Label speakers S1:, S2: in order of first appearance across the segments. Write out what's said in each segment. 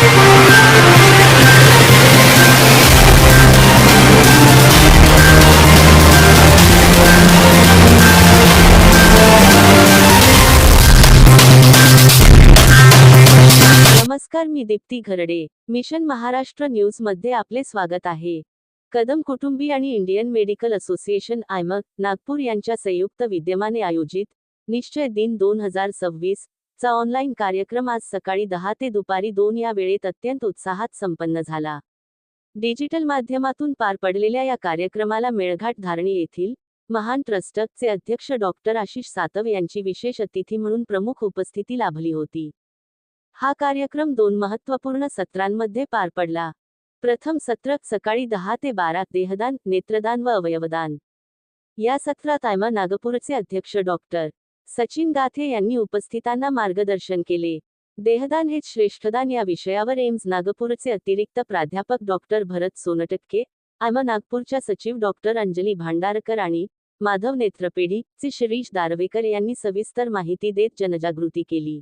S1: नमस्कार, मी Deepti Gharde. Mission Maharashtra news मध्ये आपले स्वागत आहे. कदम कुटुंबी आणि इंडियन मेडिकल असोसिएशन नागपूर यांच्या संयुक्त विद्यमाने आयोजित निश्चय दिन 2026 चा ऑनलाईन कार्यक्रम आज सकाळी 10 ते दुपारी 2 या वेळेत अत्यंत उत्साहात संपन्न झाला. डिजिटल माध्यमातून पार पडलेल्या या कार्यक्रमाला मेळघाट धारणी येथील महान ट्रस्टचे अध्यक्ष डॉक्टर आशिष सातव यांची विशेष अतिथी म्हणून प्रमुख उपस्थिती लाभली होती. हा कार्यक्रम 2 महत्त्वपूर्ण सत्रांमध्ये पार पडला. प्रथम सत्र सकाळी 10 ते 12 देहदान, नेत्रदान व अवयवदान. या सत्रात नागपूरचे अध्यक्ष डॉक्टर सचिन गाथे यांनी उपस्थितांना मार्गदर्शन केले. देहदान हेच श्रेष्ठदान या विषयावर एम्स नागपूरचे अतिरिक्त प्राध्यापक डॉक्टर भरत सोनटक्के, नागपूरच्या सचिव डॉक्टर अंजली भांडारकर आणि माधव नेत्रपेढी चे शिरीष दारवेकर यांनी सविस्तर माहिती देत जनजागृती केली.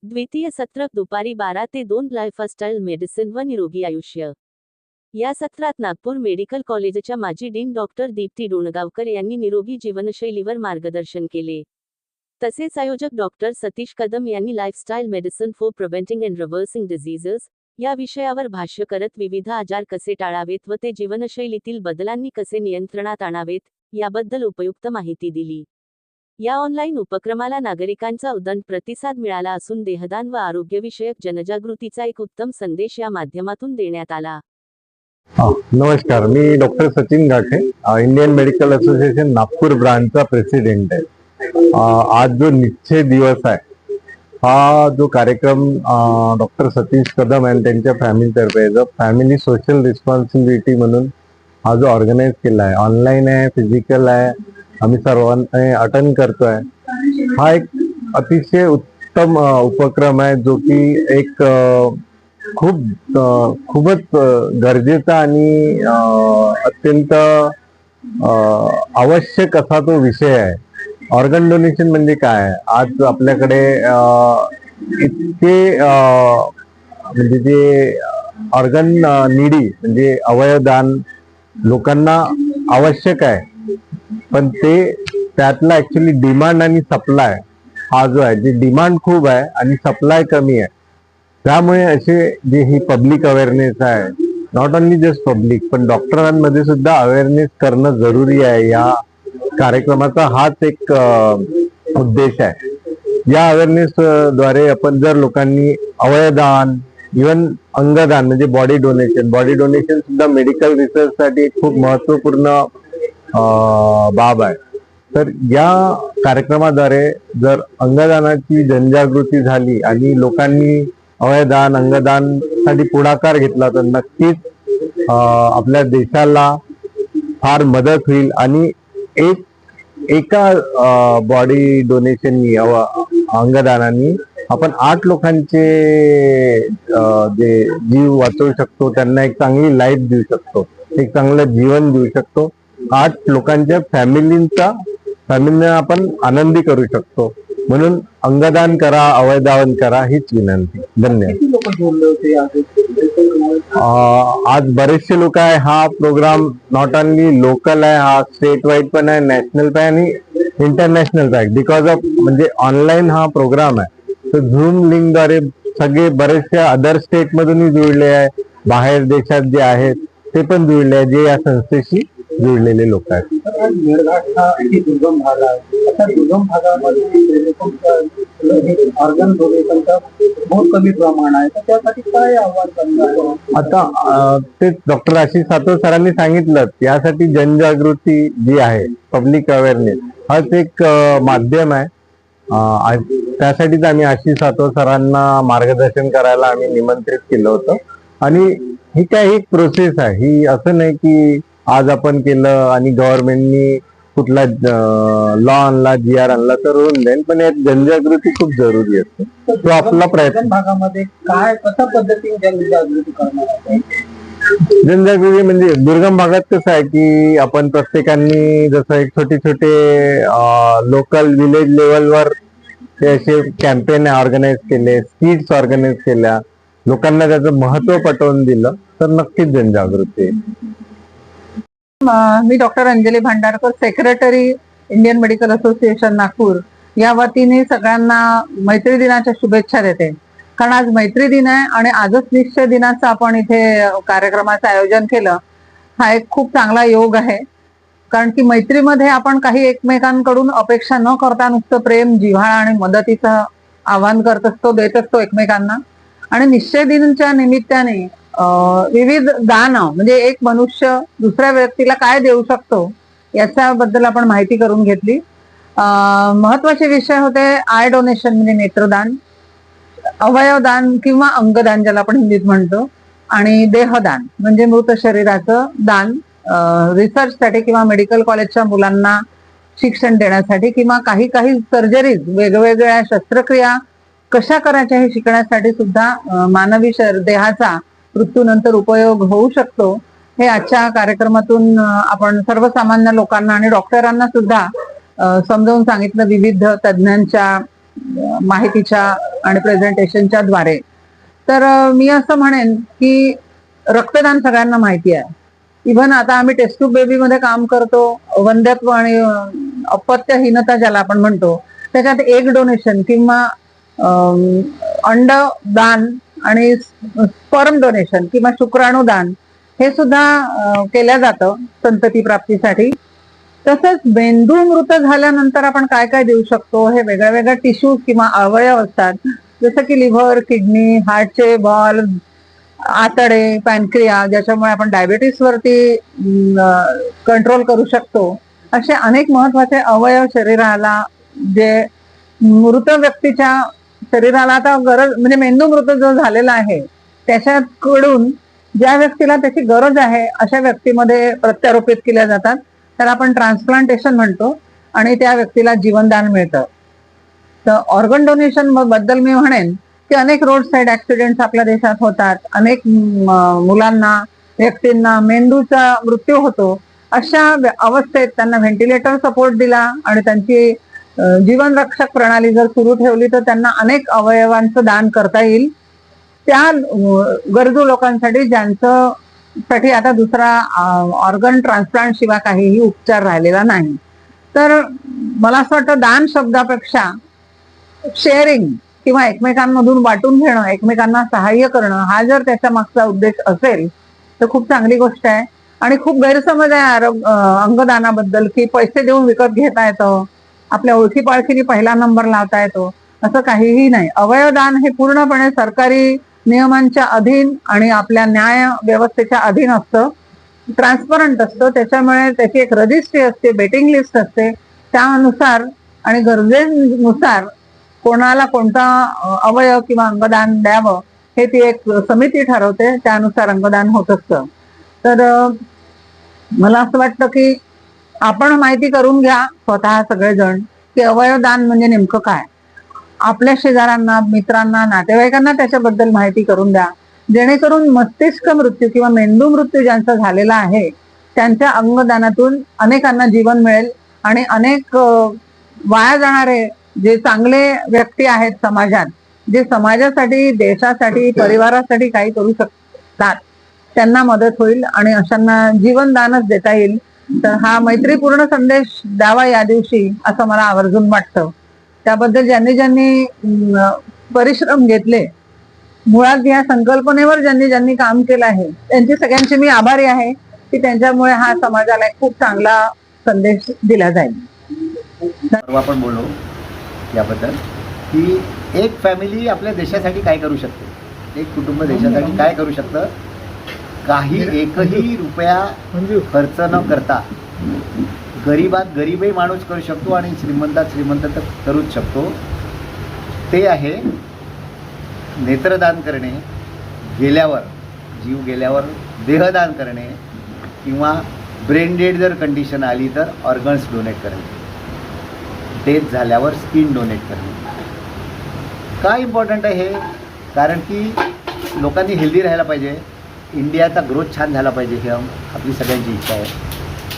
S1: द्वितीय सत्र दुपारी 12 ते 2 लाईफस्टाईल मेडिसिन व निरोगी आयुष्य. या सत्रात नागपूर मेडिकल कॉलेजच्या माजी डीन डॉक्टर दीप्ती डोणगावकर यांनी निरोगी जीवनशैलीवर मार्गदर्शन केले. तसेच आयोजक डॉक्टर सतीश कदम यांनी lifestyle medicine for preventing and reversing diseases या विषयावर भाष्य करत विविध आजार कसे टाळावेत व ते जीवनशैलीतील बदलांनी कसे नियंत्रणात आणावेत याबद्दल उपयुक्त माहिती दिली. या ऑनलाईन उपक्रमाला नागरिकांचा उदंड प्रतिसाद मिळाला असून देहदान व आरोग्यविषयक जनजागृतीचा एक उत्तम संदेश या माध्यमातून देण्यात आला.
S2: नमस्कार, मी doctor Sachin Gathe, Indian Medical Association Nagpur ब्रांचचा प्रेसिडेंट आहे. आज जो निश्चय दिवस आहे, हा जो कार्यक्रम डॉक्टर सतीश कदम आणि त्यांच्या फॅमिलीतर्फे फॅमिली सोशल रिस्पॉन्सिबिलिटी म्हणून हा जो ऑर्गनाइज केला आहे, ऑनलाईन आहे, फिजिकल आहे, आम्ही सर्वांनी अटेंड करतोय. हा एक अतिशय उत्तम उपक्रम आहे, जो की एक खूपच गरजेचा आणि अत्यंत आवश्यक असा तो विषय आहे. ऑर्गन डोनेशन म्हणजे काय? आज आपल्याकडे इतके म्हणजे जे ऑर्गन निडी म्हणजे अवयवदान लोकांना आवश्यक आहे, पण त्यातला ऍक्च्युली डिमांड आणि सप्लाय हा जो आहे, जे डिमांड खूप आहे आणि सप्लाय कमी आहे. त्यामुळे असे जे ही पब्लिक अवेअरनेस आहे, नॉट ओनली जस्ट पब्लिक पण डॉक्टरांमध्ये सुद्धा अवेअरनेस करणं जरुरी आहे. या कार्यक्रमाचा हाच एक उद्देश आहे. या अवेअरनेस द्वारे आपण जर लोकांनी अवयवदान, इव्हन अंगदान म्हणजे बॉडी डोनेशन सुद्धा मेडिकल रिसर्च साठी खूप महत्वपूर्ण बाब आहे. तर या कार्यक्रमाद्वारे जर अंगदानाची जनजागृती झाली आणि लोकांनी अवयवदान, अंगदान साठी पुढाकार घेतला तर नक्कीच आपल्या देशाला फार मदत होईल. आणि एका बॉडी डोनेशननी अंगदानानी आपण 8 लोकांचे जे जीव वाचवू शकतो, त्यांना एक चांगली लाईफ देऊ शकतो, एक चांगलं जीवन देऊ शकतो. 8 लोकांच्या फॅमिलीना आपण आनंदी करू शकतो. म्हणून अंगदान करा, अवयवदान करा हीच विनंती. धन्यवाद. आज बरेचसे लोक आहे. हा प्रोग्राम नॉट ओनली लोकल आहे, हा स्टेट वाईड पण आहे, नॅशनल पण आहे आणि इंटरनॅशनल आहे. बिकॉज ऑफ म्हणजे ऑनलाईन हा प्रोग्राम आहे, तर झूम लिंक द्वारे सगळे बरेचसे अदर स्टेट मधूनही जुळले आहे, बाहेर देशात जे आहेत ते पण जुळले आहे, जे या संस्थेशी जुळलेले लोक आहेत.
S3: मेळघाट हा अति दुर्गम भाग आहे. अशा दुर्गम भागामध्ये ऑर्गन डोनेशनचा बहुत कमी प्रमाण आहे, तर त्यासाठी काय आव्हान करणार?
S2: आता ते डॉक्टर आशिष सातव सरांनी सांगितलं, यासाठी जनजागृती जी आहे, पब्लिक अवेअरनेस हाच एक माध्यम आहे. त्यासाठीच आम्ही आशिष सातव सरांना मार्गदर्शन करायला आम्ही निमंत्रित केलं होतं. आणि ही काय एक प्रोसेस आहे, ही असं नाही की आज आपण केलं आणि गव्हर्नमेंटनी कुठला लॉ आणला, GR आणला तर होऊन जाईल, पण यात जनजागृती खूप जरुरी असते. तो आपला प्रयत्न.
S3: भागामध्ये काय कशा पद्धतीने जनजागृती करणार?
S2: जनजागृती म्हणजे दुर्गम भागात कसं आहे की आपण प्रत्येकाने जसं एक छोटे लोकल विलेज लेवलवर ते असे कॅम्पेन ऑर्गनाईज केले, स्किट्स ऑर्गनाईज केल्या, लोकांना त्याचं महत्व पटवून दिलं तर नक्कीच जनजागृती आहे.
S4: मी doctor Anjali Bhandarkar, secretary Indian Medical Association Nagpur, या वतीने सगळ्यांना मैत्री दिनाच्या शुभेच्छा देते. कारण आज मैत्री दिन आहे आणि आजच निश्चय दिनाचं आपण इथे कार्यक्रमाचं आयोजन केलं. हा एक खूप चांगला योग आहे. कारण की मैत्रीमध्ये आपण काही एकमेकांकडून अपेक्षा न करता नुसतं प्रेम, जिव्हाळा आणि मदतीचं आवाहन करत असतो, देत असतो एकमेकांना. आणि निश्चय दिनाच्या निमित्ताने विविध दान, म्हणजे एक मनुष्य दुसऱ्या व्यक्तीला काय देऊ शकतो याच्याबद्दल आपण माहिती करून घेतली. महत्वाचे विषय होते आय डोनेशन म्हणजे नेत्रदान, अवयवदान किंवा अंगदान ज्याला आपण हिंदीत म्हणतो, आणि देहदान म्हणजे मृत शरीराचं दान, रिसर्चसाठी किंवा मेडिकल कॉलेजच्या मुलांना शिक्षण देण्यासाठी किंवा काही सर्जरीज, वेगवेगळ्या शस्त्रक्रिया कशा करायच्या हे शिकण्यासाठी सुद्धा मानवी देहाचा मृत्यूनंतर उपयोग होऊ शकतो. हे आजच्या कार्यक्रमातून आपण सर्वसामान्य लोकांना आणि डॉक्टरांना सुद्धा समजावून सांगितलं विविध तज्ज्ञांच्या माहितीच्या आणि प्रेझेंटेशनच्या द्वारे. तर मी असं म्हणेन की रक्तदान सगळ्यांना माहिती आहे. इव्हन आता आम्ही टेस्ट ट्यूब बेबी मध्ये काम करतो, वंध्यत्व आणि अपत्यहीनता ज्याला आपण म्हणतो, त्याच्यात एग डोनेशन किंवा अंडदान आणि स्पर्म डोनेशन किंवा शुक्राणुदान हे सुद्धा केल्या जातं संतती प्राप्तीसाठी. तसंच मेंदू मृत झाल्यानंतर आपण काय काय देऊ शकतो, हे वेगळ्या वेगळ्या टिश्यूज किंवा अवयव असतात, जसं की लिव्हर, किडनी, हार्टचे बॉल, आतडे, पॅनक्रिया, ज्याच्यामुळे आपण डायबिटीस वरती कंट्रोल करू शकतो. असे अनेक महत्वाचे अवयव शरीराला, जे मृत व्यक्तीच्या शरीराला आता गरज, म्हणजे मेंदू मृत जो झालेला आहे त्याच्याकडून ज्या व्यक्तीला त्याची गरज आहे अशा व्यक्तीमध्ये प्रत्यारोपित केल्या जातात. त्याला आपण ट्रान्सप्लांटेशन म्हणतो आणि त्या व्यक्तीला जीवनदान मिळतं. तर ऑर्गन डोनेशन बद्दल मी म्हणेन की अनेक रोड साईड ऍक्सिडेंट्स आपल्या देशात होतात, अनेक मुलांना, व्यक्तींना मेंदूचा मृत्यू होतो. अशा अवस्थेत त्यांना व्हेंटिलेटर सपोर्ट दिला आणि त्यांची जीवनरक्षक प्रणाली जर सुरू ठेवली तर त्यांना अनेक अवयवांचं दान करता येईल त्या गरजू लोकांसाठी, ज्यांचं साठी आता दुसरा ऑर्गन ट्रान्सप्लांट शिवाय काहीही उपचार राहिलेला नाही. तर मला असं वाटतं दान शब्दापेक्षा शेअरिंग किंवा एकमेकांमधून वाटून घेणं, एकमेकांना सहाय्य करणं, हा जर त्याच्या मागचा उद्देश असेल तर खूप चांगली गोष्ट आहे. आणि खूप गैरसमज आहे अंगदानाबद्दल की पैसे देऊन विकत घेता येतं, आपल्या ओळखी पाळखीने पहिला नंबर लावता येतो, असं काहीही नाही. अवयवदान हे पूर्णपणे सरकारी नियमांच्या अधीन आणि आपल्या न्याय व्यवस्थेच्या अधीन असतं, ट्रान्सपरंट असतं. त्याच्यामुळे त्याची एक रजिस्ट्री असते, वेटिंग लिस्ट असते, त्यानुसार आणि गरजेनुसार कोणाला कोणता अवयव किंवा अंगदान द्यावं हे ती एक समिती ठरवते, त्यानुसार अंगदान होत असतं. तर मला असं वाटतं की आपण माहिती करून घ्या स्वतः सगळेजण की अवयवदान म्हणजे नेमकं काय. आपल्या शेजाऱ्यांना, मित्रांना, नातेवाईकांना त्याच्याबद्दल माहिती करून द्या, जेणेकरून मस्तिष्क मृत्यू किंवा मेंदू मृत्यू ज्यांचा झालेला आहे त्यांच्या अंगदानातून अनेकांना जीवन मिळेल आणि अनेक वाया जाणारे जे चांगले व्यक्ती आहेत समाजात, जे समाजासाठी, देशासाठी, परिवारासाठी काही करू शकतात, त्यांना मदत होईल आणि अशांना जीवनदानच देता येईल. तर हा मैत्रीपूर्ण संदेश द्यावा या दिवशी असं मला आवर्जून वाटतं. त्याबद्दल ज्यांनी ज्यांनी परिश्रम घेतले, मुळात या संकल्पनेवर ज्यांनी ज्यांनी काम केलं आहे, त्यांची सगळ्यांची मी आभारी आहे की त्यांच्यामुळे हा समाजाला एक खूप चांगला संदेश दिला जाईल.
S5: आपण बोललो याबद्दल की एक फॅमिली आपल्या देशासाठी काय करू शकते, एक कुटुंब देशासाठी काय करू शकतं. काही एकही रुपया खर्च न करता गरीबात गरीबही माणूस करू शकतो आणि श्रीमंतात श्रीमंत तर करूच शकतो. ते आहे नेत्रदान करणे, गेल्यावर, जीव गेल्यावर देहदान करणे, किंवा ब्रेन डेड जर कंडिशन आली तर ऑर्गन्स डोनेट करणे, डेथ झाल्यावर स्किन डोनेट करणे. का इम्पॉर्टंट आहे हे? कारण की लोकांनी हेल्दी राहायला पाहिजे, इंडियाचा ग्रोथ छान झाला पाहिजे, हे आपली सगळ्यांची इच्छा आहे.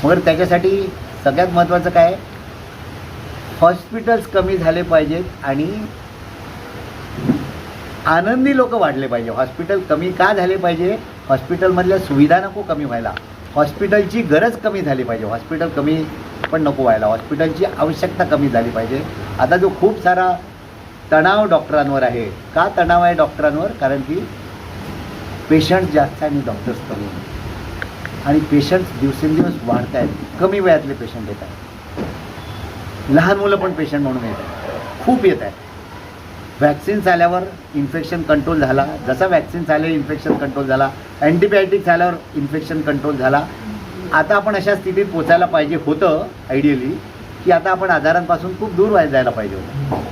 S5: मगर त्याच्यासाठी सगळ्यात महत्त्वाचं काय, हॉस्पिटल्स कमी झाले पाहिजेत आणि आनंदी लोक वाढले पाहिजे. हॉस्पिटल कमी का झाले पाहिजे? हॉस्पिटलमधल्या सुविधा नको कमी व्हायला, हॉस्पिटलची गरज कमी झाली पाहिजे. हॉस्पिटल कमी पण नको व्हायला, हॉस्पिटलची आवश्यकता कमी झाली पाहिजे. आता जो खूप सारा तणाव डॉक्टरांवर आहे, का तणाव आहे डॉक्टरांवर? कारण की पेशंट्स जास्त आहे आणि डॉक्टर्स कमी आहेत, आणि पेशंट्स दिवसेंदिवस वाढत आहेत. कमी वयातले पेशंट येत आहेत, लहान मुलं पण पेशंट म्हणून येत आहेत, खूप येत आहेत. वॅक्सिन्स आल्यावर इन्फेक्शन कंट्रोल झाला, जसा वॅक्सिन्स आले इन्फेक्शन कंट्रोल झाला, अँटीबायोटिक्स आल्यावर इन्फेक्शन कंट्रोल झाला. आता आपण अशा स्थितीत पोचायला पाहिजे होतं आयडियली, की आता आपण आजारांपासून खूप दूर जायला पाहिजे होतं.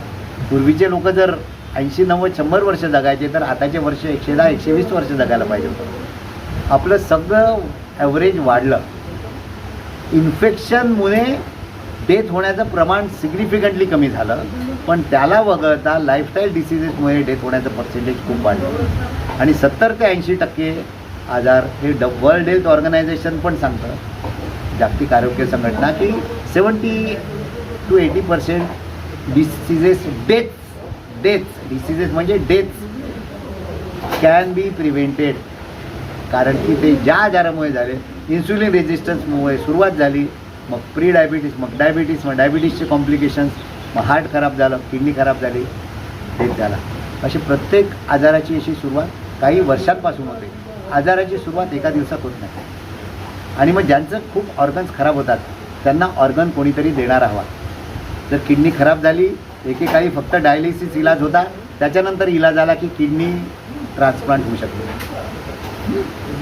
S5: पूर्वीचे लोक जर 80, 90, 100 वर्ष जगायचे, तर आताचे वर्ष 110, 120 वर्ष जगायला पाहिजे होतं. आपलं सगळं ॲव्हरेज वाढलं. इन्फेक्शनमुळे डेथ होण्याचं प्रमाण सिग्निफिकंटली कमी झालं, पण त्याला वगळता लाईफस्टाईल डिसिजेसमुळे डेथ होण्याचं पर्सेंटेज खूप वाढलं. आणि 70 ते 80% आजार हे वर्ल्ड हेल्थ ऑर्गनायझेशन पण सांगतं, जागतिक आरोग्य संघटना, की 70 to 80% डिसिजेस डेथ्स डिसिजेस म्हणजे डेथ्स कॅन बी प्रिव्हेंटेड. कारण की ते ज्या आजारामुळे झाले, इन्सुलिन रेजिस्टन्समुळे सुरुवात झाली, मग प्री डायबिटीस, मग डायबिटीस, मग डायबिटीसचे कॉम्प्लिकेशन्स, मग हार्ट खराब झालं, किडनी खराब झाली, डेथ झाला. अशी प्रत्येक आजाराची अशी सुरुवात काही वर्षांपासून होते. आजाराची सुरुवात एका दिवसात होत नाही. आणि मग ज्यांचं खूप ऑर्गन्स खराब होतात त्यांना ऑर्गन कोणीतरी देणार हवा. जर किडनी खराब झाली, एकेकाळी फक्त डायलिसिस इलाज होता, त्याच्यानंतर इलाज आला की किडनी ट्रान्सप्लांट होऊ शकते.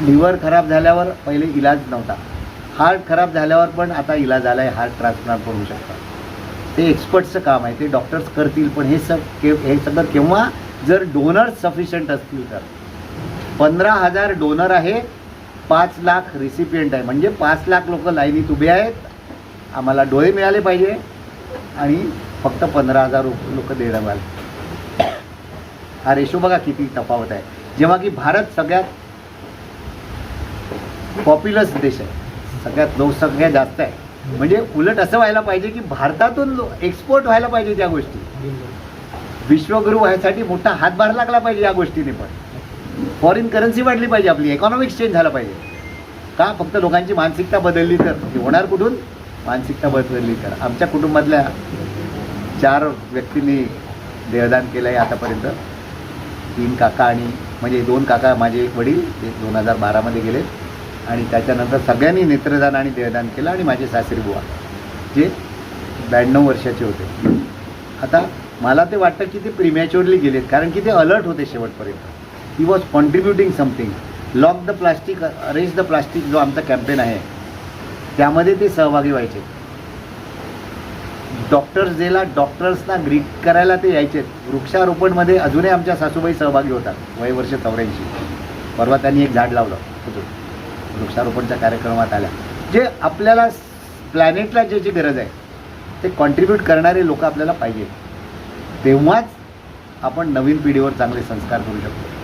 S5: लिव्हर खराब झाल्यावर पहिले इलाज नव्हता. हार्ट खराब झाल्यावर पण आता इलाज आला आहे, हार्ट ट्रान्सप्लांट पण होऊ शकतं. ते एक्सपर्ट्सचं काम आहे, ते डॉक्टर्स करतील. पण हे सगळं केव्हा? जर डोनर्स सफिशियंट असतील तर. 15,000 डोनर आहे, 5 लाख रिसिपियंट आहे, म्हणजे 5 लाख लोक लाईनीत उभे आहेत. आम्हाला डोळे मिळाले पाहिजे आणि फक्त 15,000 लोक देणं मिळाले. हा रेशो बघा किती तफावत आहे. जेव्हा की भारत सगळ्यात पॉप्युलस देश आहे, सगळ्यात लोकसंख्या जास्त आहे. म्हणजे उलट असं व्हायला पाहिजे की भारतातून एक्सपोर्ट व्हायला पाहिजे त्या गोष्टी. विश्वगुरू व्हायसाठी मोठा हातभार लागला पाहिजे या गोष्टीने. पण फॉरेन करन्सी वाढली पाहिजे, आपली इकॉनॉमिक एक्सचेंज झाला पाहिजे. का? फक्त लोकांची मानसिकता बदलली तर. ते होणार कुठून? मानसिकता बदलली तर. आमच्या कुटुंबातल्या 4 व्यक्तींनी देहदान केलं आहे आतापर्यंत. 3 काका आणि म्हणजे 2 काका, माझे एक वडील, ते 2012मध्ये गेले. आणि त्याच्यानंतर सगळ्यांनी नेत्रदान आणि देहदान केलं. आणि माझे सासरी बुवा जे 92 वर्षाचे होते. आता मला ते वाटतं की ते प्रिमॅच्युअरली गेलेत, कारण की ते अलर्ट होते शेवटपर्यंत. He was contributing something. Lock the plastic, arrange the plastic जो आमचा कॅम्पेन आहे त्यामध्ये ते सहभागी व्हायचे. डॉक्टर्स डेला डॉक्टर्सना ग्रीट करायला ते यायचे. वृक्षारोपणमध्ये अजूनही आमच्या सासूबाई सहभागी होतात, वय वर्ष 84. परवा त्यांनी एक झाड लावलं वृक्षारोपणच्या कार्यक्रमात आल्या. जे आपल्याला प्लॅनेटला ज्याची गरज आहे ते कॉन्ट्रीब्यूट करणारे लोक आपल्याला पाहिजे. तेव्हाच आपण नवीन पिढीवर चांगले संस्कार करू शकतो.